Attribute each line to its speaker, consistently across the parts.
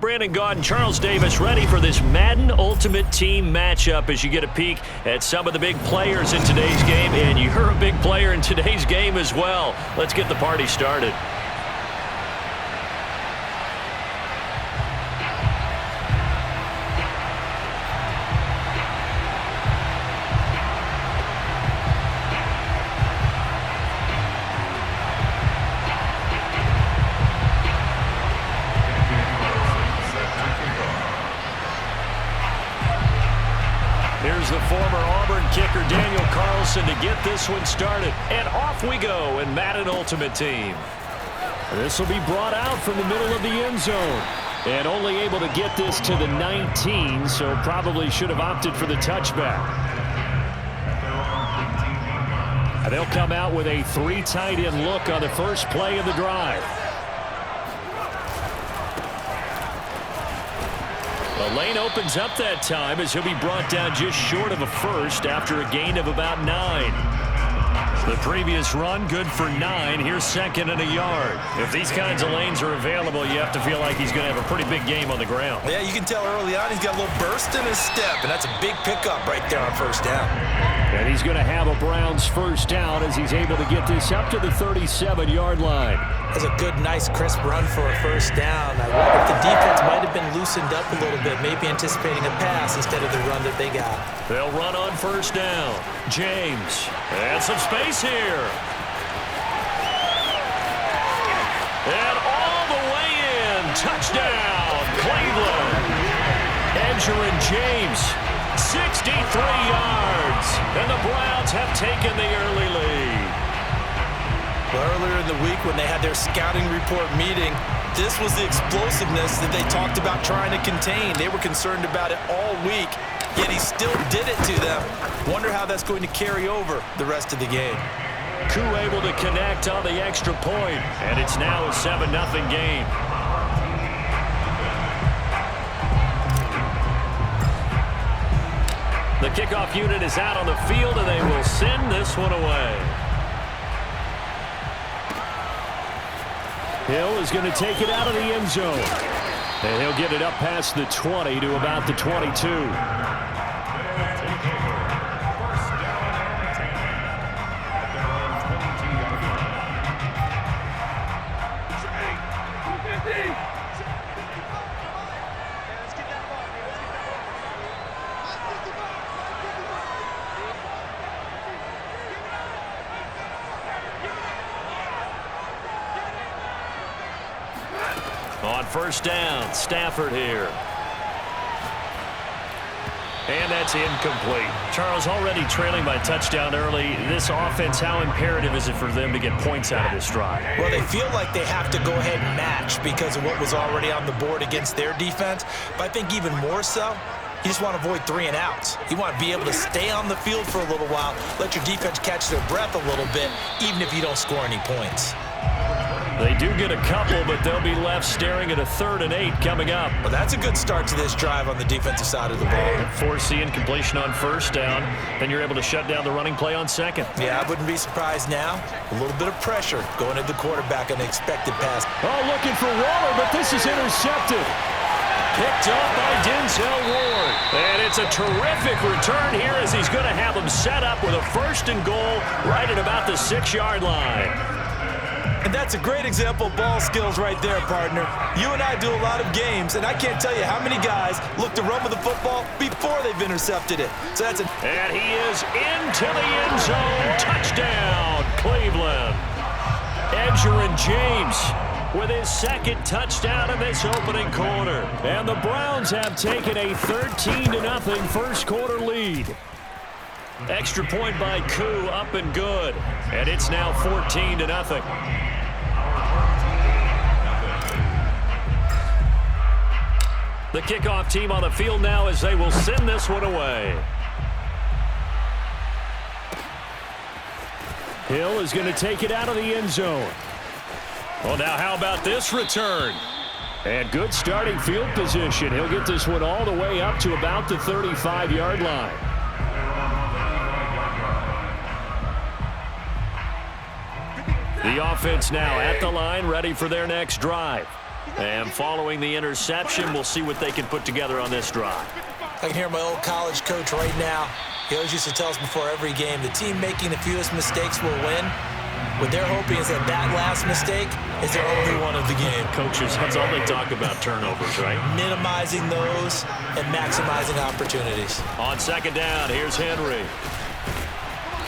Speaker 1: Brandon Gaud and Charles Davis ready for this Madden Ultimate Team matchup as you get a peek at some of the big players in today's game, and you're a big player in today's game as well. Let's get the party started.
Speaker 2: Here's the former Auburn kicker, Daniel Carlson, to get this one started. And off we go in Madden Ultimate Team. This will be brought out from the middle of the end zone. And only able to get this to the 19, so probably should have opted for the touchback. And they'll come out with a 3 tight end look on the first play of the drive. The lane opens up that time as he'll be brought down just short of a first after a gain of about 9. The previous run, good for 9. Here's second and a yard. If these kinds of lanes are available, you have to feel like he's going to have a pretty big game on the ground.
Speaker 3: Yeah, you can tell early on he's got a little burst in his step, and that's a big pickup right there on first down.
Speaker 2: And he's going to have a Browns first down as he's able to get this up to the 37-yard line.
Speaker 3: That's a good, nice, crisp run for a first down. I wonder if the defense might have been loosened up a little bit, maybe anticipating a pass instead of the run that they got.
Speaker 2: They'll run on first down. James. And some space here. And all the way in. Touchdown, Cleveland. Edgerrin James, 63 yards. And the Browns have taken the early lead.
Speaker 3: Well, earlier in the week when they had their scouting report meeting, this was the explosiveness that they talked about trying to contain. They were concerned about it all week, yet he still did it to them. Wonder how that's going to carry over the rest of the game.
Speaker 2: Koo able to connect on the extra point, and it's now a 7-0 game. The kickoff unit is out on the field, and they will send this one away. Hill is going to take it out of the end zone. And he'll get it up past the 20 to about the 22. On first down, Stafford here. And that's incomplete. Charles, already trailing by touchdown early. This offense, how imperative is it for them to get points out of this drive?
Speaker 3: Well, they feel like they have to go ahead and match because of what was already on the board against their defense. But I think even more so, you just want to avoid 3 and outs. You want to be able to stay on the field for a little while, let your defense catch their breath a little bit, even if you don't score any points.
Speaker 2: They do get a couple, but they'll be left staring at a 3rd and 8 coming up.
Speaker 3: Well, that's a good start to this drive on the defensive side of the ball.
Speaker 2: Force the incompletion on first down. Then you're able to shut down the running play on second.
Speaker 3: Yeah, I wouldn't be surprised now. A little bit of pressure going at the quarterback on the expected pass.
Speaker 2: Oh, looking for Waller, but this is intercepted. Picked up by Denzel Ward. And it's a terrific return here as he's going to have them set up with a 1st and goal right at about the 6-yard line.
Speaker 3: And that's a great example of ball skills right there, partner. You and I do a lot of games, and I can't tell you how many guys look to run with the football before they've intercepted it. So that's
Speaker 2: and he is into the end zone. Touchdown, Cleveland. Edgerrin James with his 2nd touchdown in this opening quarter. And the Browns have taken a 13-0 first quarter lead. Extra point by Koo, up and good. And it's now 14-0. The kickoff team on the field now as they will send this one away. Hill is going to take it out of the end zone. Well, now how about this return? And good starting field position. He'll get this one all the way up to about the 35-yard line. The offense now at the line, ready for their next drive.
Speaker 1: And following the interception, we'll see what they can put together on this drive.
Speaker 3: I can hear my old college coach right now. He always used to tell us before every game, the team making the fewest mistakes will win. What they're hoping is that last mistake is their only one of the game.
Speaker 1: Coaches, that's all they talk about, turnovers, right?
Speaker 3: Minimizing those and maximizing opportunities.
Speaker 1: On second down, here's Henry.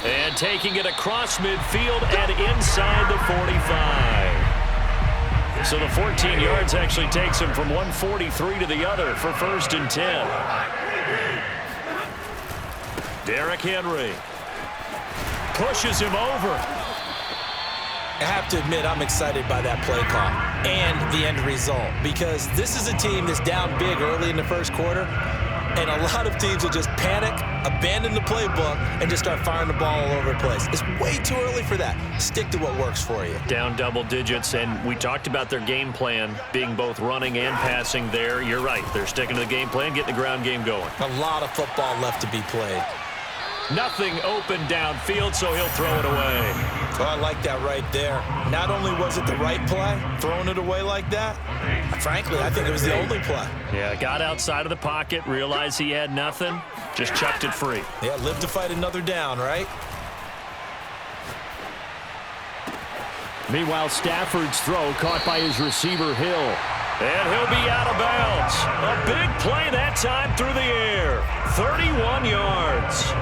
Speaker 1: And taking it across midfield and inside the 45. So the 14 yards actually takes him from 143 to the other for 1st and 10. Derrick Henry pushes him over.
Speaker 3: I have to admit, I'm excited by that play call and the end result, because this is a team that's down big early in the first quarter, and a lot of teams will just panic, abandon the playbook, and just start firing the ball all over the place. It's way too early for that. Stick to what works for you.
Speaker 1: Down double digits, and we talked about their game plan being both running and passing there. You're right. They're sticking to the game plan, getting the ground game going.
Speaker 3: A lot of football left to be played.
Speaker 1: Nothing open downfield, so he'll throw it away.
Speaker 3: Oh, I like that right there. Not only was it the right play, throwing it away like that, frankly, I think it was the only play.
Speaker 1: Yeah, got outside of the pocket, realized he had nothing, just chucked it free.
Speaker 3: Yeah, live to fight another down, right?
Speaker 2: Meanwhile, Stafford's throw caught by his receiver, Hill.
Speaker 1: And he'll be out of bounds. A big play that time through the air. 31 yards.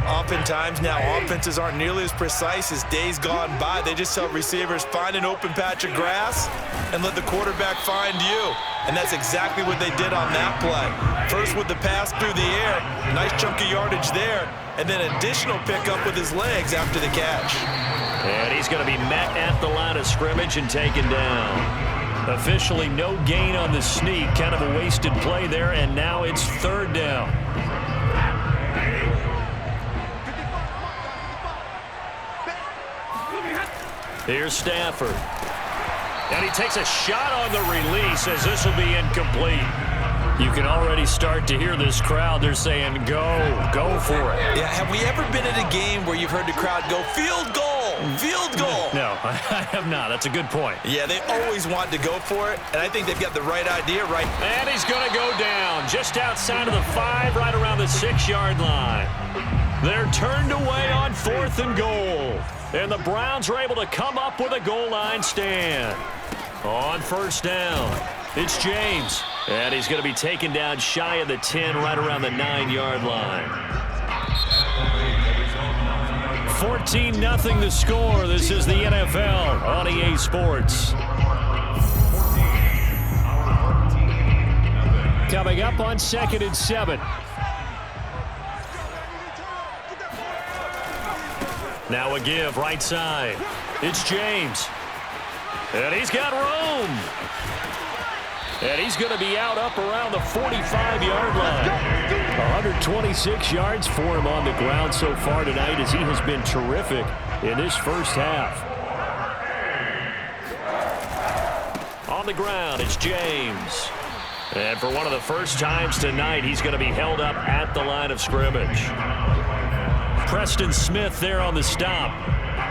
Speaker 3: Oftentimes now, offenses aren't nearly as precise as days gone by. They just tell receivers, find an open patch of grass and let the quarterback find you. And that's exactly what they did on that play. First with the pass through the air, nice chunk of yardage there, and then additional pickup with his legs after the catch.
Speaker 1: And he's going to be met at the line of scrimmage and taken down. Officially no gain on the sneak, kind of a wasted play there, and now it's 3rd down. Here's Stafford. And he takes a shot on the release as this will be incomplete. You can already start to hear this crowd. They're saying, go for it.
Speaker 3: Yeah, have we ever been at a game where you've heard the crowd go, field goal, field goal?
Speaker 1: No, I have not. That's a good point.
Speaker 3: Yeah, they always want to go for it, and I think they've got the right idea right.
Speaker 1: And he's going to go down just outside of the 5, right around the 6-yard line. They're turned away on 4th and goal. And the Browns are able to come up with a goal line stand. On 1st down, it's James. And he's going to be taken down shy of the 10, right around the 9-yard line. 14-0 the score. This is the NFL on EA Sports. Coming up on 2nd and 7. Now a give, right side. It's James. And he's got room. And he's going to be out up around the 45-yard line. 126 yards for him on the ground so far tonight, as he has been terrific in this first half. On the ground, it's James. And for one of the first times tonight, he's going to be held up at the line of scrimmage. Preston Smith there on the stop.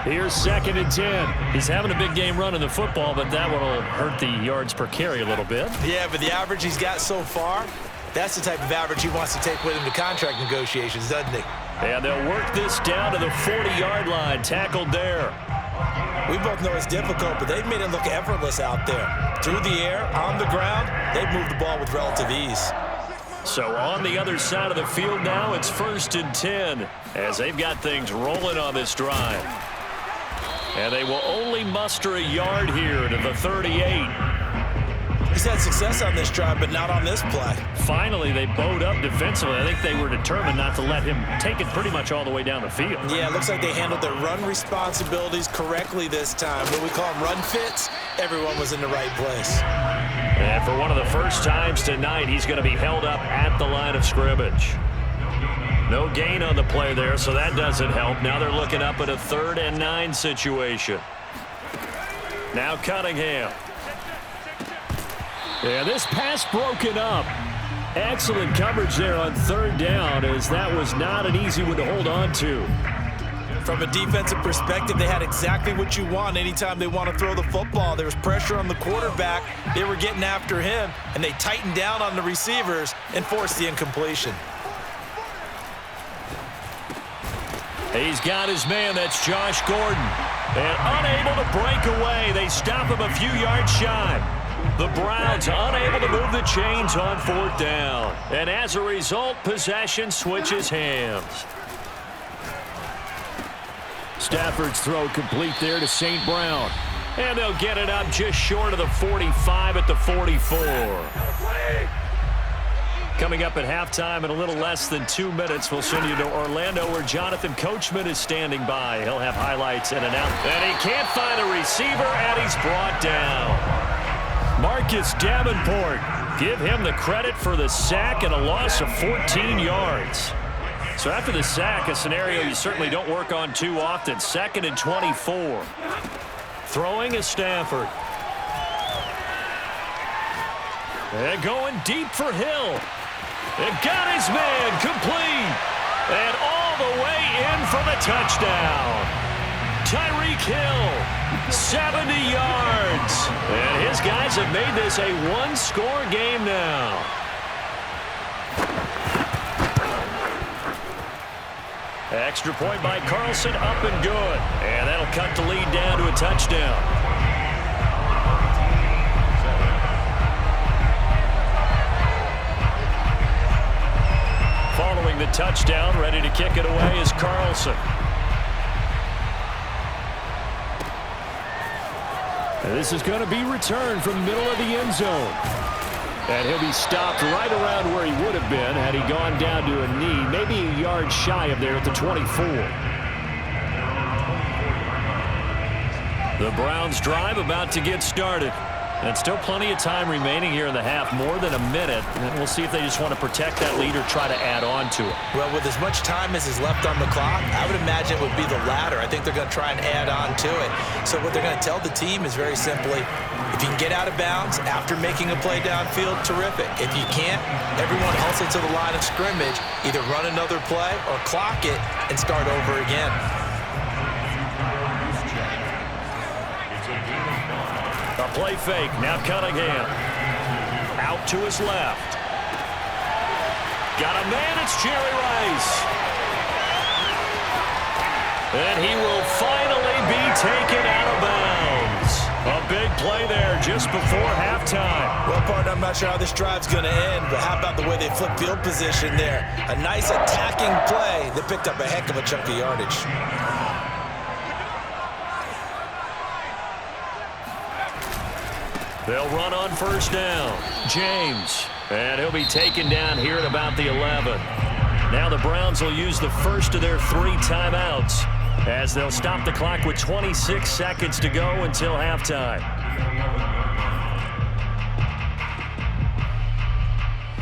Speaker 1: Here's 2nd and 10. He's having a big game running the football, but that one will hurt the yards per carry a little bit.
Speaker 3: Yeah, but the average he's got so far, that's the type of average he wants to take with him to contract negotiations, doesn't he?
Speaker 1: And they'll work this down to the 40-yard line, tackled there.
Speaker 3: We both know it's difficult, but they've made it look effortless out there. Through the air, on the ground, they've moved the ball with relative ease.
Speaker 1: So on the other side of the field now, it's 1st and 10, as they've got things rolling on this drive. And they will only muster a yard here to the 38.
Speaker 3: He's had success on this drive, but not on this play.
Speaker 1: Finally, they bowed up defensively. I think they were determined not to let him take it pretty much all the way down the field.
Speaker 3: Yeah, it looks like they handled their run responsibilities correctly this time. What we call them run fits, everyone was in the right place.
Speaker 1: And for one of the first times tonight, he's going to be held up at the line of scrimmage. No gain on the play there, so that doesn't help. Now they're looking up at a 3rd and 9 situation. Now Cunningham.
Speaker 2: Yeah, this pass broken up. Excellent coverage there on 3rd down, as that was not an easy one to hold on to.
Speaker 3: From a defensive perspective, they had exactly what you want anytime they want to throw the football. There was pressure on the quarterback. They were getting after him, and they tightened down on the receivers and forced the incompletion.
Speaker 1: He's got his man. That's Josh Gordon. And unable to break away. They stop him a few yards shy. The Browns unable to move the chains on 4th down. And as a result, possession switches hands. Stafford's throw complete there to St. Brown. And they'll get it up just short of the 45 at the 44. Coming up at halftime in a little less than 2 minutes, we'll send you to Orlando where Jonathan Coachman is standing by. He'll have highlights and announcements. And he can't find a receiver, and he's brought down. Marcus Davenport, give him the credit for the sack and a loss of 14 yards. So after the sack, a scenario you certainly don't work on too often. 2nd and 24. Throwing is Stafford. And going deep for Hill. And got his man complete. And all the way in for the touchdown. Tyreek Hill, 70 yards. And his guys have made this a one-score game now. Extra point by Carlson, up and good. And that'll cut the lead down to a touchdown. Following the touchdown, ready to kick it away is Carlson. And this is going to be returned from the middle of the end zone. And he'll be stopped right around where he would have been had he gone down to a knee, maybe a yard shy of there at the 24. The Browns drive about to get started. And still plenty of time remaining here in the half, more than a minute. And we'll see if they just want to protect that lead or try to add on to it.
Speaker 3: Well, with as much time as is left on the clock, I would imagine it would be the latter. I think they're going to try and add on to it. So what they're going to tell the team is very simply, if you can get out of bounds after making a play downfield, terrific. If you can't, everyone hustle to the line of scrimmage, either run another play or clock it and start over again.
Speaker 1: A play fake. Now Cunningham. Out to his left. Got a man. It's Jerry Rice. And he will finally be taken out of bounds. A big play there just before halftime.
Speaker 3: Well, partner, I'm not sure how this drive's going to end, but how about the way they flip field position there? A nice attacking play that picked up a heck of a chunk of yardage.
Speaker 1: They'll run on 1st down. James. And he'll be taken down here at about the 11. Now the Browns will use the first of their 3 timeouts as they'll stop the clock with 26 seconds to go until halftime.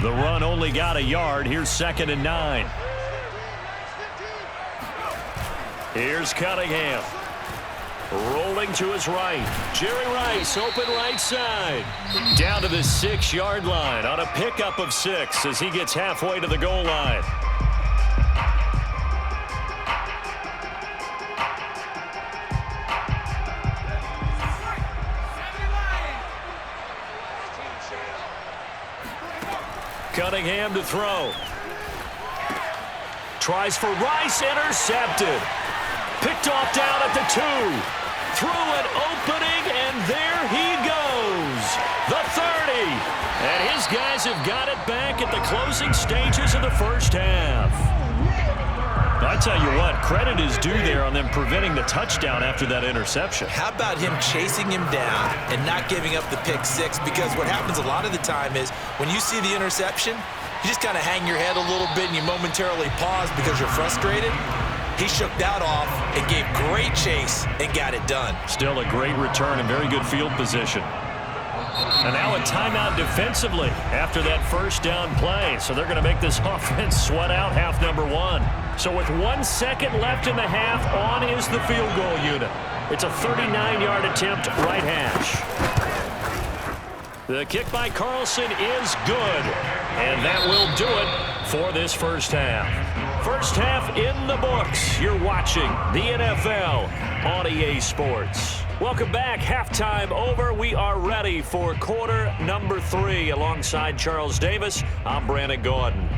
Speaker 1: The run only got a yard. Here's 2nd and 9. Here's Cunningham. Rolling to his right. Jerry Rice, open right side. Down to the 6-yard line on a pickup of 6 as he gets halfway to the goal line. Cunningham to throw. Tries for Rice, intercepted. Picked off down at the 2. Through an opening, and there he goes. The 30. And his guys have got it back at the closing stages of the first half. I tell you what, credit is due there on them preventing the touchdown after that interception.
Speaker 3: How about him chasing him down and not giving up the pick 6? Because what happens a lot of the time is when you see the interception, you just kind of hang your head a little bit and you momentarily pause because you're frustrated. He shook that off and gave great chase and got it done.
Speaker 1: Still a great return and very good field position. And now a timeout defensively after that first down play. So they're going to make this offense sweat out half number 1. So with 1 second left in the half, on is the field goal unit. It's a 39-yard attempt, right hash. The kick by Carlson is good. And that will do it for this first half. First half in the books. You're watching the NFL on EA Sports. Welcome back. Halftime over. We are ready for quarter number 3. Alongside Charles Davis, I'm Brandon Gordon.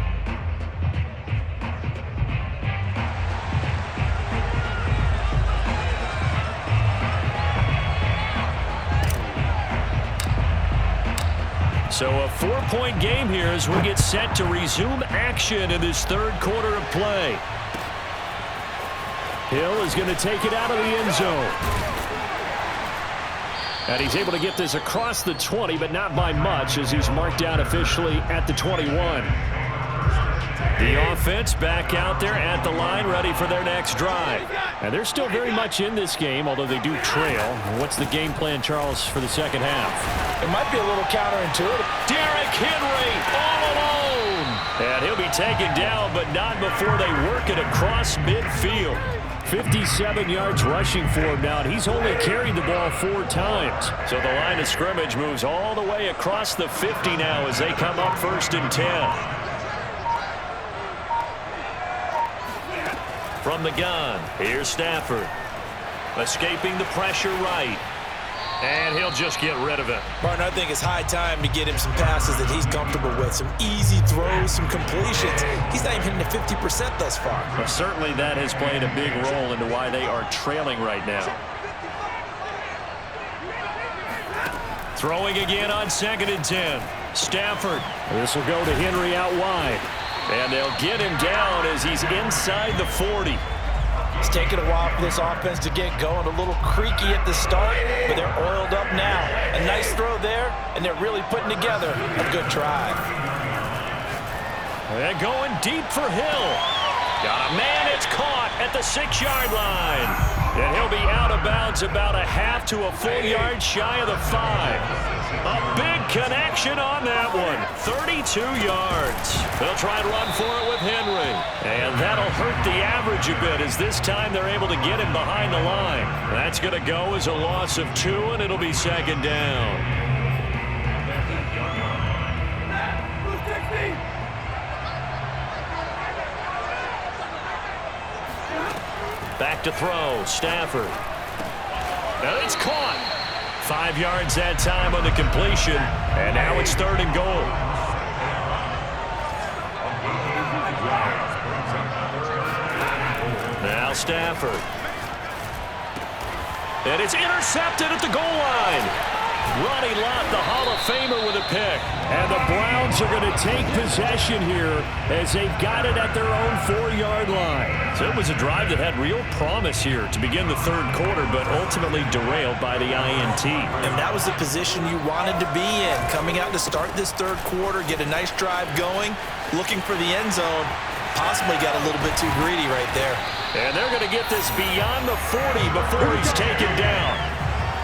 Speaker 1: So a 4-point game here as we get set to resume action in this third quarter of play. Hill is going to take it out of the end zone. And he's able to get this across the 20, but not by much as he's marked down officially at the 21. The offense back out there at the line, ready for their next drive. And they're still very much in this game, although they do trail. What's the game plan, Charles, for the second half?
Speaker 3: It might be a little counterintuitive.
Speaker 1: Derrick Henry all alone. And he'll be taken down, but not before they work it across midfield. 57 yards rushing for him now, and he's only carried the ball 4 times. So the line of scrimmage moves all the way across the 50 now as they come up 1st and 10. From the gun, here's Stafford. Escaping the pressure right. And he'll just get rid of it.
Speaker 3: Martin, I think it's high time to get him some passes that he's comfortable with. Some easy throws, some completions. He's not even hitting the 50% thus far.
Speaker 1: Well, certainly that has played a big role into why they are trailing right now. Throwing again on 2nd and 10. Stafford. This will go to Henry out wide. And they'll get him down as he's inside the 40.
Speaker 3: It's taken a while for this offense to get going. A little creaky at the start, but they're oiled up now. A nice throw there, and they're really putting together a good drive.
Speaker 1: And going deep for Hill. Got a man, it's caught at the 6-yard line. And he'll be out of bounds about a half to a full yard shy of the 5. A big connection on that one. 32 yards. They'll try and run for it with Henry. And that'll hurt the average a bit as this time they're able to get him behind the line. That's going to go as a loss of 2, and it'll be 2nd down. Back to throw. Stafford. Now it's caught. 5 yards that time on the completion. And now it's 3rd and goal. Now Stafford. And it's intercepted at the goal line. Ronnie Lott, the Hall of Famer, with a pick. And the Browns are going to take possession here as they've got it at their own 4-yard line. So it was a drive that had real promise here to begin the third quarter, but ultimately derailed by the INT.
Speaker 3: And that was the position you wanted to be in. Coming out to start this third quarter, get a nice drive going, looking for the end zone. Possibly got a little bit too greedy right there.
Speaker 1: And they're going to get this beyond the 40 before he's taken down.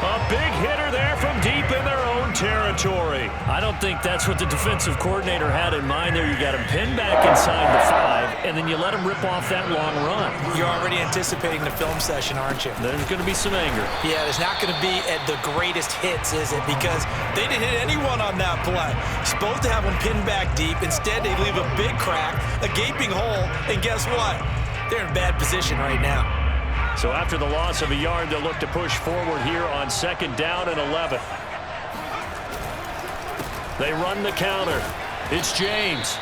Speaker 1: A big hitter there from deep in their own territory. I don't think that's what the defensive coordinator had in mind there. You got him pinned back inside the 5, and then you let him rip off that long run.
Speaker 3: You're already anticipating the film session, aren't you?
Speaker 1: There's going to be some anger.
Speaker 3: Yeah, there's not going to be at the greatest hits, is it? Because they didn't hit anyone on that play. Supposed to have them pinned back deep. Instead, they leave a big crack, a gaping hole, and guess what? They're in bad position right now.
Speaker 1: So after the loss of a yard, they'll look to push forward here on 2nd down and 11. They run the counter. It's James.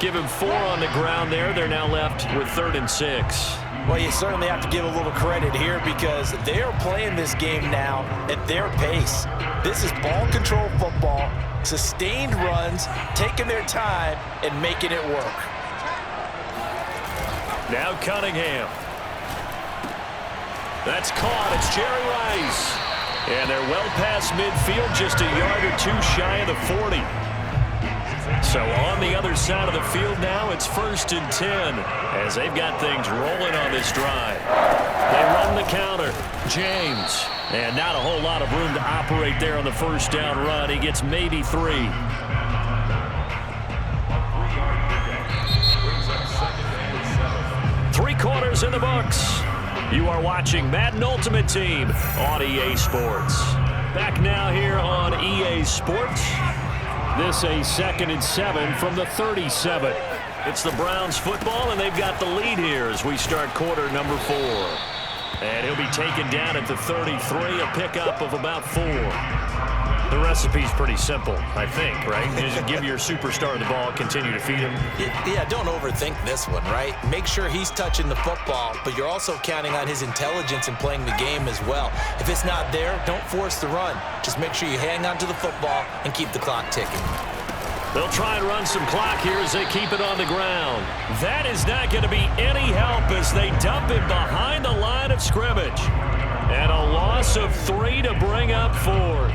Speaker 1: Give him 4 on the ground there. They're now left with 3rd and 6.
Speaker 3: Well, you certainly have to give a little credit here because they are playing this game now at their pace. This is ball control football, sustained runs, taking their time and making it work.
Speaker 1: Now Cunningham. That's caught. It's Jerry Rice. And they're well past midfield, just a yard or 2 shy of the 40. So on the other side of the field now, it's 1st and 10 as they've got things rolling on this drive. They run the counter. James. And not a whole lot of room to operate there on the 1st down run. He gets maybe 3. Three quarters in the books. You are watching Madden Ultimate Team on EA Sports. Back now here on EA Sports. This a 2nd and 7 from the 37. It's the Browns football, and they've got the lead here as we start quarter number 4. And he'll be taken down at the 33, a pickup of about 4. The recipe's pretty simple, I think, right? Just give your superstar the ball, continue to feed him.
Speaker 3: Yeah, don't overthink this one, right? Make sure he's touching the football, but you're also counting on his intelligence in playing the game as well. If it's not there, don't force the run. Just make sure you hang on to the football and keep the clock ticking.
Speaker 1: They'll try and run some clock here as they keep it on the ground. That is not going to be any help as they dump him behind the line of scrimmage. And a loss of 3 to bring up 4th.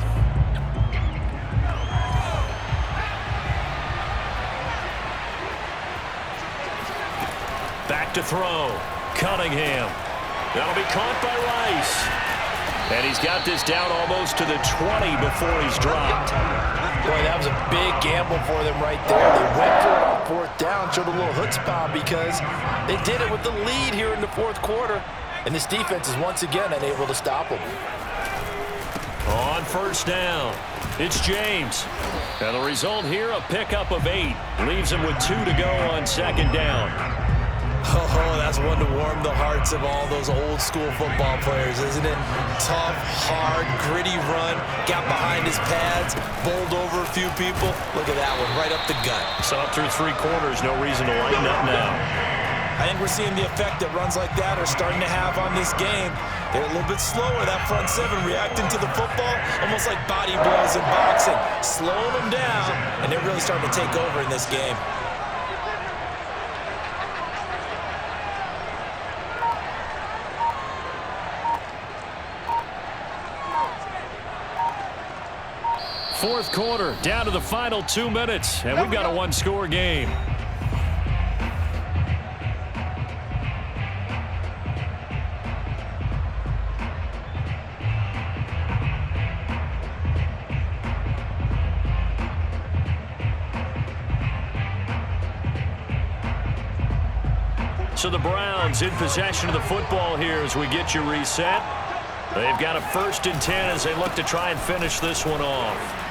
Speaker 1: Back to throw. Cunningham. That'll be caught by Rice. And he's got this down almost to the 20 before he's dropped.
Speaker 3: Boy, that was a big gamble for them right there. They went for it on 4th down, showed a little chutzpah because they did it with the lead here in the 4th quarter. And this defense is once again unable to stop them.
Speaker 1: On 1st down, it's James. And the result here, a pickup of 8. Leaves him with 2 to go on 2nd down.
Speaker 3: Oh, that's one to warm the hearts of all those old school football players, isn't it? Tough, hard, gritty run, got behind his pads, bowled over a few people. Look at that one, right up the gut.
Speaker 1: Saw it through 3 quarters, no reason to lighten up now.
Speaker 3: I think we're seeing the effect that runs like that are starting to have on this game. They're a little bit slower, that front 7 reacting to the football, almost like body blows in boxing, slowing them down, and they're really starting to take over in this game.
Speaker 1: Fourth quarter, down to the final 2 minutes, and we've got a 1-score game. So the Browns in possession of the football here as we get you reset. They've got a 1st and 10 as they look to try and finish this one off.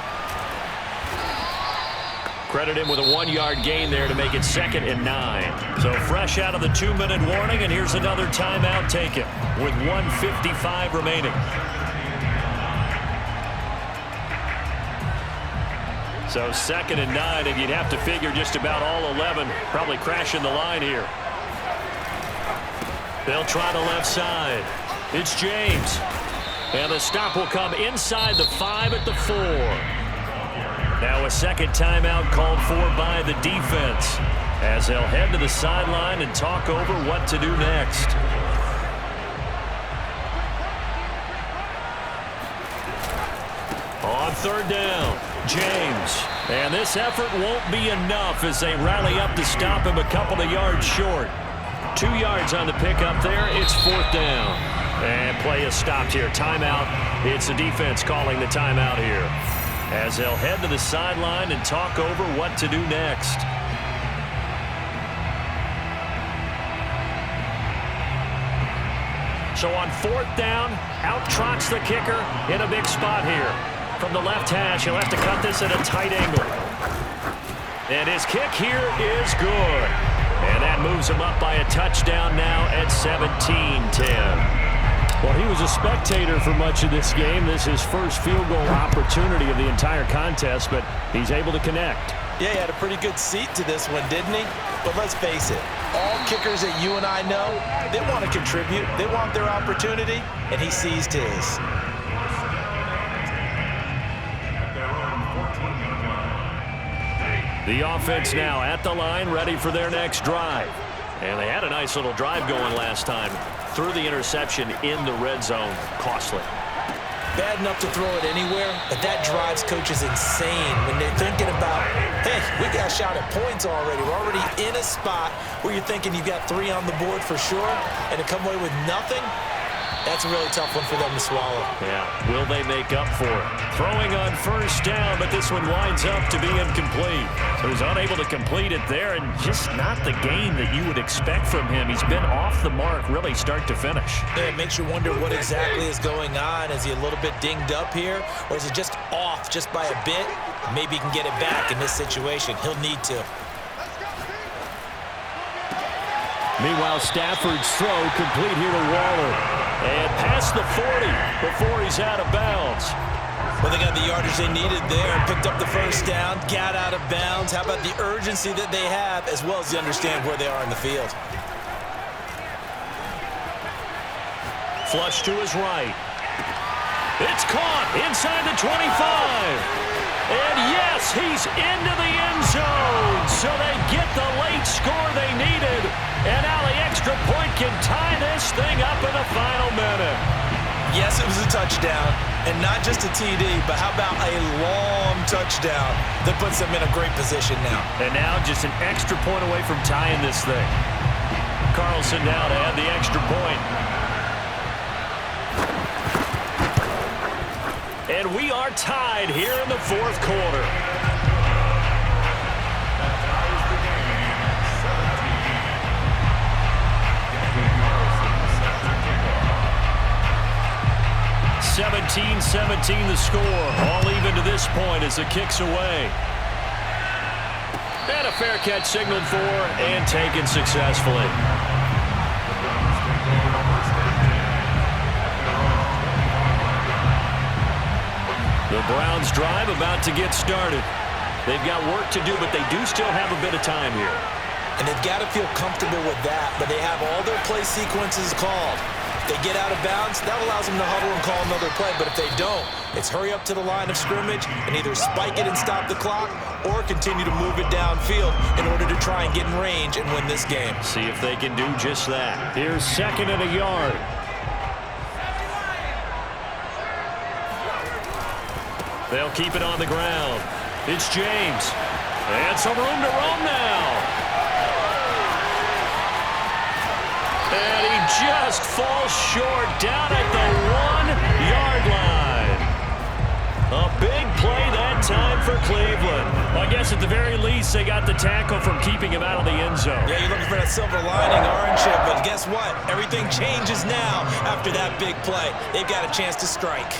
Speaker 1: Credit him with a 1-yard gain there to make it 2nd and 9. So fresh out of the 2-minute warning, and here's another timeout taken with 1:55 remaining. So 2nd and 9, and you'd have to figure just about all 11 probably crashing the line here. They'll try the left side. It's James. And the stop will come inside the 5 at the 4. Now a 2nd timeout called for by the defense as they'll head to the sideline and talk over what to do next. On 3rd down, James. And this effort won't be enough as they rally up to stop him a couple of yards short. 2 yards on the pickup there. It's 4th down. And play is stopped here. Timeout. It's the defense calling the timeout here as they'll head to the sideline and talk over what to do next. So on 4th down, out trots the kicker in a big spot here. From the left hash, he'll have to cut this at a tight angle. And his kick here is good. And that moves him up by a touchdown now at 17-10. Well, he was a spectator for much of this game. This is his first field goal opportunity of the entire contest, but he's able to connect.
Speaker 3: Yeah, he had a pretty good seat to this one, didn't he? But let's face it, all kickers that you and I know, they want to contribute. They want their opportunity, and he seized his.
Speaker 1: The offense now at the line, ready for their next drive. And they had a nice little drive going last time. Threw the interception in the red zone. Costly.
Speaker 3: Bad enough to throw it anywhere, but that drives coaches insane when they're thinking about, hey, we got a shot at points already. We're already in a spot where you're thinking you've got 3 on the board for sure, and to come away with nothing, that's a really tough one for them to swallow.
Speaker 1: Yeah, will they make up for it? Throwing on 1st down, but this one winds up to be incomplete. So he's unable to complete it there, and just not the game that you would expect from him. He's been off the mark really start to finish.
Speaker 3: Yeah, it makes you wonder what exactly is going on. Is he a little bit dinged up here, or is it just off just by a bit? Maybe he can get it back in this situation. He'll need to.
Speaker 1: Meanwhile, Stafford's throw complete here to Waller. And past the 40 before he's out of bounds.
Speaker 3: Well, they got the yardage they needed there, picked up the first down, got out of bounds. How about the urgency that they have, as well as they understand where they are in the field?
Speaker 1: Flush to his right. It's caught inside the 25. And yes, he's into the end zone. So they get the late score they needed. And now the extra point can tie this thing up in the final minute.
Speaker 3: Yes, it was a touchdown. And not just a TD, but how about a long touchdown that puts them in a great position now.
Speaker 1: And now just an extra point away from tying this thing. Carlson now to add the extra point. And we are tied here in the fourth quarter. (17-17) the score. All even to this point as the kick's away. And a fair catch signaled for and taken successfully. The Browns drive about to get started. They've got work to do, but they do still have a bit of time here.
Speaker 3: And they've got to feel comfortable with that, but they have all their play sequences called. If they get out of bounds, that allows them to huddle and call another play, but if they don't, it's hurry up to the line of scrimmage and either spike it and stop the clock or continue to move it downfield in order to try and get in range and win this game.
Speaker 1: See if they can do just that. Here's 2nd and a yard. They'll keep it on the ground. It's James. And some room to roam now. And he just falls short down at the 1-yard line. A big play that time for Cleveland. Well, I guess at the very least they got the tackle from keeping him out of the end zone.
Speaker 3: Yeah, you're looking for that silver lining, aren't you? But guess what? Everything changes now after that big play. They've got a chance to strike.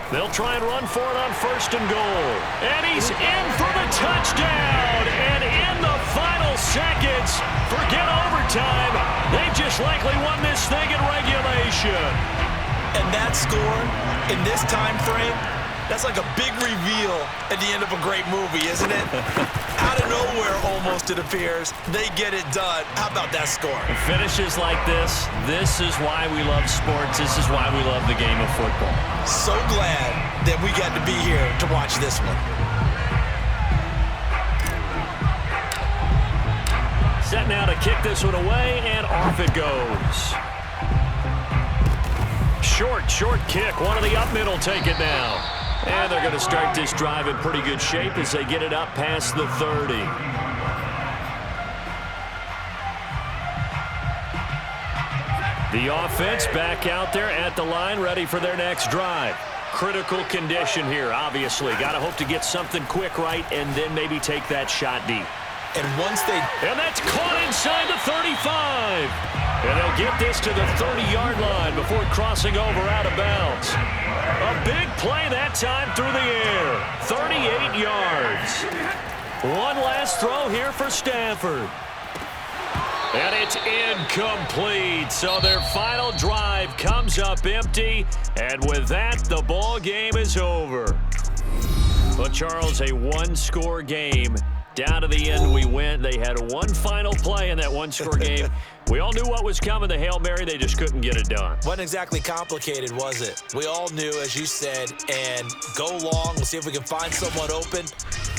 Speaker 1: They'll try and run for it on 1st and goal. And he's in for the touchdown. And in the final seconds, forget overtime. They've just likely won this thing in regulation.
Speaker 3: And that score in this time frame, that's like a big reveal at the end of a great movie, isn't it? Out of nowhere, almost, it appears. They get it done. How about that score?
Speaker 1: Finishes like this is why we love sports. This is why we love the game of football.
Speaker 3: So glad that we got to be here to watch this one.
Speaker 1: Set now to kick this one away, and off it goes. Short kick. One of the up middle take it now. And they're going to start this drive in pretty good shape as they get it up past the 30. The offense back out there at the line, ready for their next drive. Critical condition here, obviously. Got to hope to get something quick right and then maybe take that shot deep.
Speaker 3: And once they...
Speaker 1: And that's caught inside the 35. And they'll get this to the 30-yard line before crossing over out of bounds. A big play that time through the air. 38 yards. One last throw here for Stafford. And it's incomplete. So their final drive comes up empty. And with that, the ball game is over. Well, Charles, a one-score game. Down to the end we went. They had one final play in that one-score game. We all knew what was coming, the Hail Mary. They just couldn't get it done.
Speaker 3: Wasn't exactly complicated, was it? We all knew, as you said, and go long. We'll see if we can find someone open.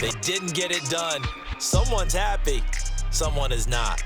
Speaker 3: They didn't get it done. Someone's happy. Someone is not.